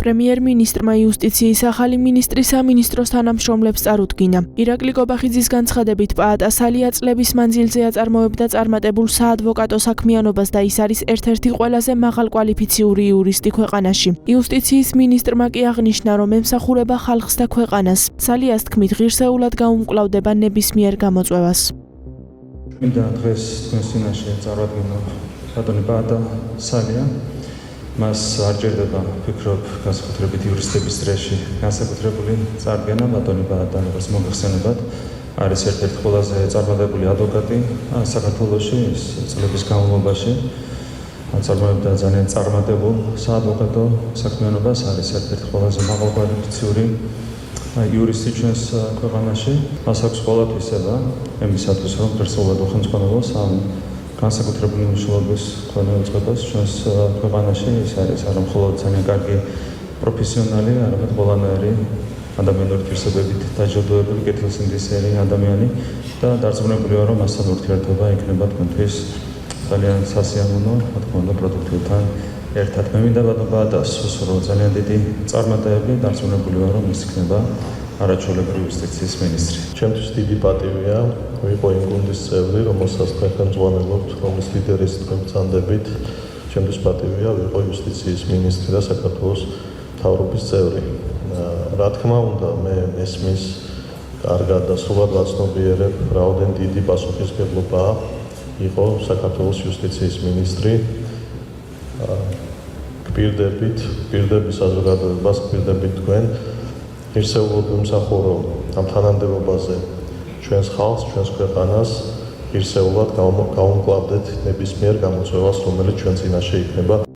პრემიერ-მინისტრმა იუსტიციის ახალი მინისტრი სამინისტროს თანამშრომლებს წარუდგინა. ირაკლი კობახიძის განცხადებით, პაატა სალია წლების მანძილზე აწარმოებდა წარმატებულ საადვოკატო საქმიანობას და ის არის ერთ-ერთი ყველაზე მაღალკვალიფიციური იურისტი ქვეყანაში. იუსტიციის მინისტრმა კი აღნიშნა, რომ ემსახურება ხალხს და ქვეყანას. სალიას თქმით, ღირსეულად გაუმკლავდება ნებისმიერ გამოწვევას. მინდა დღეს თქვენს წინაშე წარვადგინო ბატონი პაატა სალია. მას არ ჭირდება, ვფიქრობ, განსაკუთრებით იურისტების წრეში განსაკუთრებული წარდგენა. ბატონი პაატა, როგორც მოგეხსენებათ, არის ერთ-ერთი ყველაზე წარმატებული ადვოკატი საქართველოში წლების განმავლობაში. აწარმოებდა ძალიან წარმატებულ საადვოკატო საქმიანობას, არის ერთ-ერთი ყველაზე მაღალკვალიფიციური იურისტი ჩვენს ქვეყანაში. მას აქვს ყველა თვისება იმისათვის, რომ ღირსეულად უხელმძღვანელოს ამ განსაკუთრებული მნიშვნელობის მქონე უწყებას ჩვენს ქვეყანაში. ის არის არა მხოლოდ ძალიან კარგი პროფესიონალი, არამედ ყველანაირი ადამიანური თვისებებით დაჯილდოებული კეთილსინდისელი ადამიანი და დარწმუნებული ვარ, რომ მასთან ურთიერთობა იქნება თქვენთვის ძალიან სასიამოვნო, რა თქმა უნდა, პროდუქტივთან ერთად. მე მინდა ბატონ პაატას უსურვო ძალიან დიდი წარმატებები, დარწმუნებული ვარ, რომ ის იქნება არაჩვეულებრივი იუსტიციის მინისტრი. ჩემთვის დიდი პატივია ვიყო იმ გუნდის წევრი, რომელსაც თქვენ ხელმძღვანელობთ, რომლის ლიდერის თქვენ ბრძანდებით. ჩემთვის პატივია ვიყო იუსტიციის მინისტრი და საქართველოს მთავრობის წევრი. რა თქმა უნდა, მე მესმის კარგად და სრულად ვაცნობიერებ, რაოდენ დიდი პასუხისმგებლობაა იყო საქართველოს იუსტიციის მინისტრი. გპირდები საზოგადოებას, გპირდებით თქვენ. ღირსეულად ვიმსახურო ამ თანამდებობაზე ჩვენს ხალხს, ჩვენს ქვეყანას, ღირსეულად გავუმკლავდეთ ნებისმიერ გამოწვევას, რომელიც ჩვენ წინაშე იქნება.